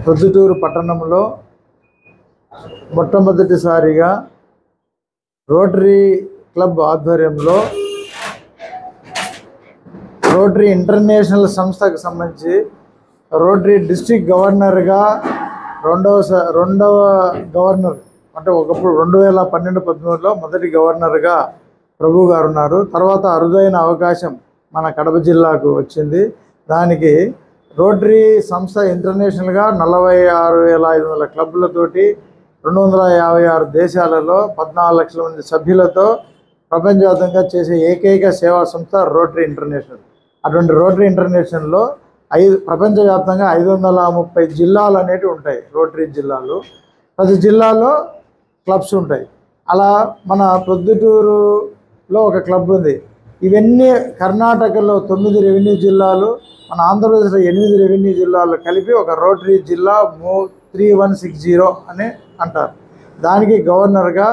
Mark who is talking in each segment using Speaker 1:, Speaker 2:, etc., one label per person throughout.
Speaker 1: ప్రొద్దుటూరు పట్టణంలో మొట్టమొదటిసారిగా rotary club ఆధ్వర్యంలో రోటరీ ఇంటర్నేషనల్ సంస్థకు సంబంధించి రోటరీ డిస్ట్రిక్ట్ గవర్నర్గా రెండవ గవర్నర్ అంటే ఒకప్పుడు 2012-13లో మొదటి గవర్నర్గా ప్రభు గారు ఉన్నారు. తర్వాత అరుదైన అవకాశం మన కడప జిల్లాకు వచ్చింది. దానికి రోటరీ సంస్థ ఇంటర్నేషనల్గా 46,500 క్లబ్లతోటి 256 దేశాలలో 14 లక్షల మంది సభ్యులతో ప్రపంచవ్యాప్తంగా చేసే ఏకైక సేవా సంస్థ రోటరీ ఇంటర్నేషనల్. అటువంటి రోటరీ ఇంటర్నేషనల్లో ప్రపంచవ్యాప్తంగా 530 జిల్లాలు అనేటివి ఉంటాయి. రోటరీ జిల్లాలు, ప్రతి జిల్లాలో క్లబ్స్ ఉంటాయి. అలా మన ప్రొద్దుటూరులో ఒక క్లబ్ ఉంది. ఇవన్నీ కర్ణాటకలో 9 రెవెన్యూ జిల్లాలు, మన ఆంధ్రప్రదేశ్లో 8 రెవెన్యూ జిల్లాలు కలిపి ఒక రోటరీ జిల్లా 3160 అని అంటారు. దానికి గవర్నర్గా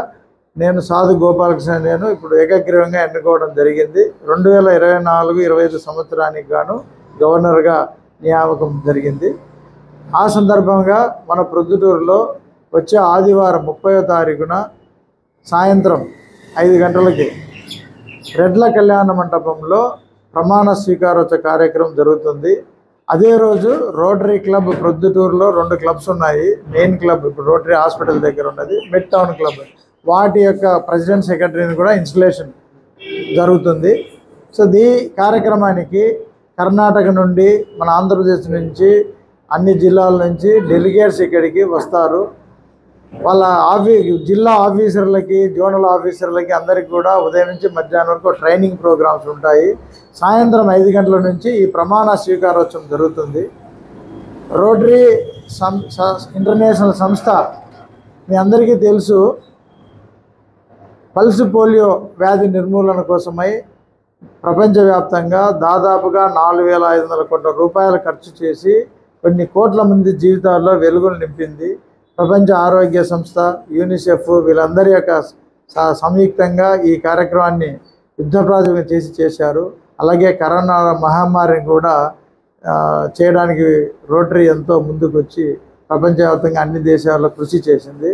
Speaker 1: నేను సాధు గోపాలకృష్ణ నేను ఇప్పుడు ఏకగ్రీవంగా ఎన్నుకోవడం జరిగింది. 2024-25 సంవత్సరానికి గాను గవర్నర్గా నియామకం జరిగింది. ఆ సందర్భంగా మన ప్రొద్దుటూరులో వచ్చే ఆదివారం 30వ తారీఖున సాయంత్రం 5 గంటలకి రెడ్ల కళ్యాణ మంటపంలో ప్రమాణ స్వీకారోత్సవ కార్యక్రమం జరుగుతుంది. అదే రోజు రోటరీ క్లబ్ ప్రొద్దుటూరులో 2 క్లబ్స్ ఉన్నాయి. మెయిన్ క్లబ్ ఇప్పుడు రోటరీ హాస్పిటల్ దగ్గర ఉన్నది, మిడ్ టౌన్ క్లబ్. వాటి యొక్క ప్రెసిడెంట్ సెక్రటరీని కూడా ఇన్స్టలేషన్ జరుగుతుంది. సో ఈ కార్యక్రమానికి కర్ణాటక నుండి, మన ఆంధ్రప్రదేశ్ నుంచి, అన్ని జిల్లాల నుంచి డెలిగేట్స్ ఇక్కడికి వస్తారు. వాళ్ళ జిల్లా ఆఫీసర్లకి, జోనల్ ఆఫీసర్లకి అందరికీ కూడా ఉదయం నుంచి మధ్యాహ్నం వరకు ట్రైనింగ్ ప్రోగ్రామ్స్ ఉంటాయి. సాయంత్రం 5 గంటల నుంచి ఈ ప్రమాణ స్వీకారోత్సవం జరుగుతుంది. రోటరీ ఇంటర్నేషనల్ సంస్థ మీ అందరికీ తెలుసు, పల్స్ పోలియో వ్యాధి నిర్మూలన కోసమై ప్రపంచవ్యాప్తంగా దాదాపుగా 4,500 కోట్ల రూపాయలు ఖర్చు చేసి కొన్ని కోట్ల మంది జీవితాల్లో వెలుగులు నింపింది. ప్రపంచ ఆరోగ్య సంస్థ, యూనిసెఫ్ వీళ్ళందరి యొక్క సంయుక్తంగా ఈ కార్యక్రమాన్ని యుద్ధప్రాతిపదికన చేశారు. అలాగే కరోనా మహమ్మారిని కూడా చేయడానికి రోటరీ ఎంతో ముందుకు వచ్చి ప్రపంచవ్యాప్తంగా అన్ని దేశాల్లో కృషి చేసింది.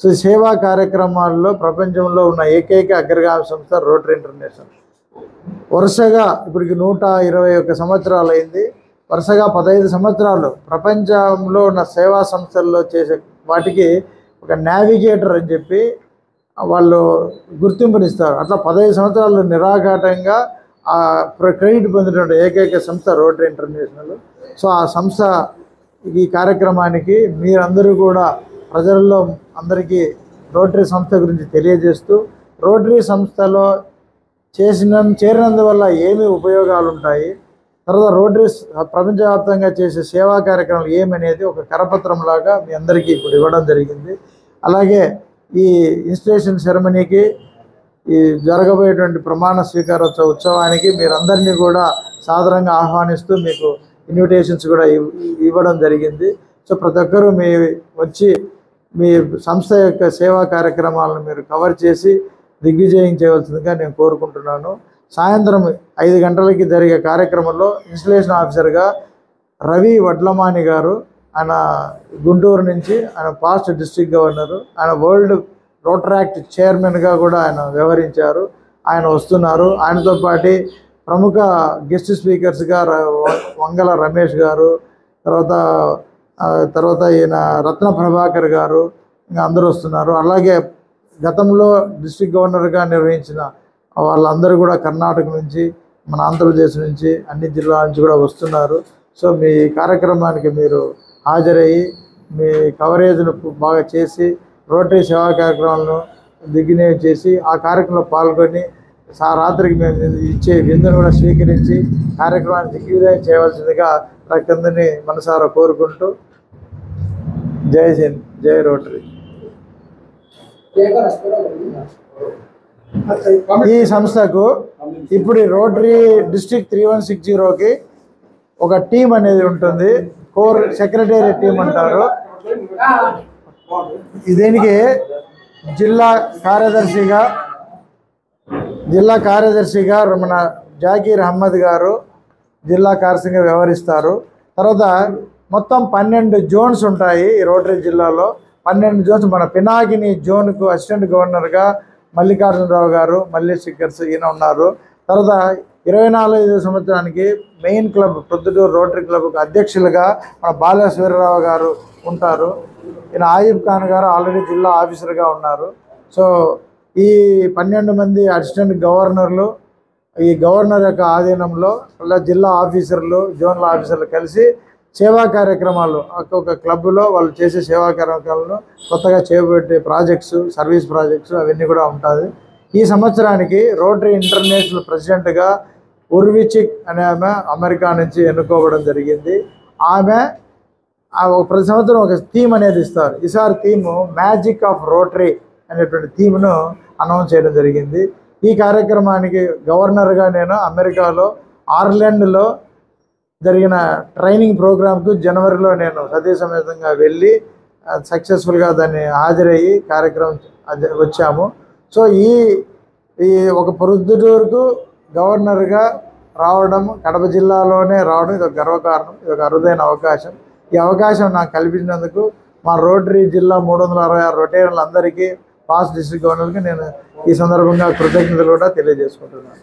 Speaker 1: సో సేవా కార్యక్రమాల్లో ప్రపంచంలో ఉన్న ఏకైక అగ్రగామి సంస్థ రోటరీ ఇంటర్నేషనల్. వరుసగా ఇప్పటికి 121 సంవత్సరాలు అయింది. వరుసగా 15 సంవత్సరాలు ప్రపంచంలో ఉన్న సేవా సంస్థల్లో చేసే వాటికి ఒక నావిగేటర్ అని చెప్పి వాళ్ళు గుర్తింపునిస్తారు. అట్లా 15 సంవత్సరాలు నిరాఘాటంగా క్రెడిట్ పొందినటువంటి ఏకైక సంస్థ రోటరీ ఇంటర్నేషనల్. సో ఆ సంస్థ ఈ కార్యక్రమానికి మీరందరూ కూడా ప్రజల్లో అందరికీ రోటరీ సంస్థ గురించి తెలియజేస్తూ, రోటరీ సంస్థలో చేరినందువల్ల ఏమి ఉపయోగాలు ఉంటాయి, తర్వాత రోటరీ ప్రపంచవ్యాప్తంగా చేసే సేవా కార్యక్రమాలు ఏమనేది ఒక కరపత్రంలాగా మీ అందరికీ ఇప్పుడు ఇవ్వడం జరిగింది. అలాగే ఈ ఇన్స్టిట్యూషన్ సెరమనీకి, ఈ జరగబోయేటువంటి ప్రమాణ స్వీకారోత్సవ ఉత్సవానికి మీరందరినీ కూడా సాదరంగా ఆహ్వానిస్తూ మీకు ఇన్విటేషన్స్ కూడా ఇవ్వడం జరిగింది. సో ప్రతి ఒక్కరూ వచ్చి మీ సంస్థ యొక్క సేవా కార్యక్రమాలను మీరు కవర్ చేసి దిగ్విజయం చేయవలసిందిగా నేను కోరుకుంటున్నాను. సాయంత్రం 5 గంటలకి జరిగే కార్యక్రమంలో ఇన్స్టలేషన్ ఆఫీసర్గా రవి వడ్లమాని గారు, ఆయన గుంటూరు నుంచి, ఆయన పాస్ట్ డిస్ట్రిక్ట్ గవర్నరు, ఆయన వరల్డ్ రోటరాక్ట్ చైర్మన్గా కూడా ఆయన వ్యవహరించారు. ఆయన వస్తున్నారు. ఆయనతో పాటు ప్రముఖ గెస్ట్ స్పీకర్స్గా వంగల రమేష్ గారు, తర్వాత ఈయన రత్న ప్రభాకర్ గారు, ఇంకా అందరూ వస్తున్నారు. అలాగే గతంలో డిస్ట్రిక్ట్ గవర్నర్గా నిర్వహించిన వాళ్ళందరూ కూడా కర్ణాటక నుంచి, మన ఆంధ్రప్రదేశ్ నుంచి, అన్ని జిల్లాల నుంచి కూడా వస్తున్నారు. సో మీ కార్యక్రమానికి మీరు హాజరయ్యి మీ కవరేజ్ను బాగా చేసి రోటరీ సేవా కార్యక్రమాలను దిగ్విజయం చేసి ఆ కార్యక్రమంలో పాల్గొని రాత్రికి మేము ఇచ్చే విందును కూడా స్వీకరించి కార్యక్రమాన్ని దిగ్విజయం చేయవలసిందిగా ప్రజలందరినీ మనసారా కోరుకుంటూ, జై హింద్, జై రోటరీ. ఈ సంస్థకు ఇప్పుడు రోటరీ డిస్ట్రిక్ట్ 3160కి ఒక టీం అనేది ఉంటుంది. కోర్ సెక్రటేరియట్ టీం అంటారు. దీనికి జిల్లా కార్యదర్శిగా మన జాకీర్ అహ్మద్ గారు జిల్లా కార్యదర్శిగా వ్యవహరిస్తారు. తర్వాత మొత్తం 12 జోన్స్ ఉంటాయి ఈ రోటరీ జిల్లాలో. 12 జోన్స్. మన పినాకిని జోన్కు అసిస్టెంట్ గవర్నర్గా మల్లికార్జునరావు గారు, మల్లి స్టిక్కర్స్ ఈయన ఉన్నారు. తర్వాత 24 సంవత్సరానికి మెయిన్ క్లబ్ ప్రొద్దుటూరు రోటరీ క్లబ్కు అధ్యక్షులుగా మన బాలేశ్వరరావు గారు ఉంటారు. ఈయన ఆయిబ్ ఖాన్ గారు ఆల్రెడీ జిల్లా ఆఫీసర్గా ఉన్నారు. సో ఈ 12 మంది అసిస్టెంట్ గవర్నర్లు ఈ గవర్నర్ యొక్క ఆధీనంలో అలా జిల్లా ఆఫీసర్లు, జోనల్ ఆఫీసర్లు కలిసి సేవా కార్యక్రమాలు ఒక్కొక్క క్లబ్లో వాళ్ళు చేసే సేవా కార్యక్రమాలను కొత్తగా చేపట్టే ప్రాజెక్ట్స్, సర్వీస్ ప్రాజెక్ట్స్ అవన్నీ కూడా ఉంటుంది. ఈ సంవత్సరానికి రోటరీ ఇంటర్నేషనల్ ప్రెసిడెంట్గా ఉర్విచిక్ అనే ఆమె అమెరికా నుంచి ఎన్నుకోవడం జరిగింది. ఆమె ప్రతి సంవత్సరం ఒక థీమ్ అనేది ఇస్తారు. ఈసారి థీము మ్యాజిక్ ఆఫ్ రోటరీ అనేటువంటి థీమ్ను అనౌన్స్ చేయడం జరిగింది. ఈ కార్యక్రమానికి గవర్నర్గా నేను అమెరికాలో ఆర్లాండ్లో జరిగిన ట్రైనింగ్ ప్రోగ్రామ్కు జనవరిలో నేను సతీసమేతంగా వెళ్ళి సక్సెస్ఫుల్గా దాన్ని హాజరయ్యి కార్యక్రమం వచ్చాము. సో ఈ ఒక ప్రొద్దుటూరుకు గవర్నర్గా రావడం, కడప జిల్లాలోనే రావడం ఇది ఒక గర్వకారణం. ఇది ఒక అరుదైన అవకాశం. ఈ అవకాశం నాకు కల్పించినందుకు మా రోటరీ జిల్లా 366 రొటేరియన్లందరికీ పాస్ట్ డిస్ట్రిక్ట్ గవర్నర్కి నేను ఈ సందర్భంగా కృతజ్ఞతలు కూడా తెలియజేసుకుంటున్నాను.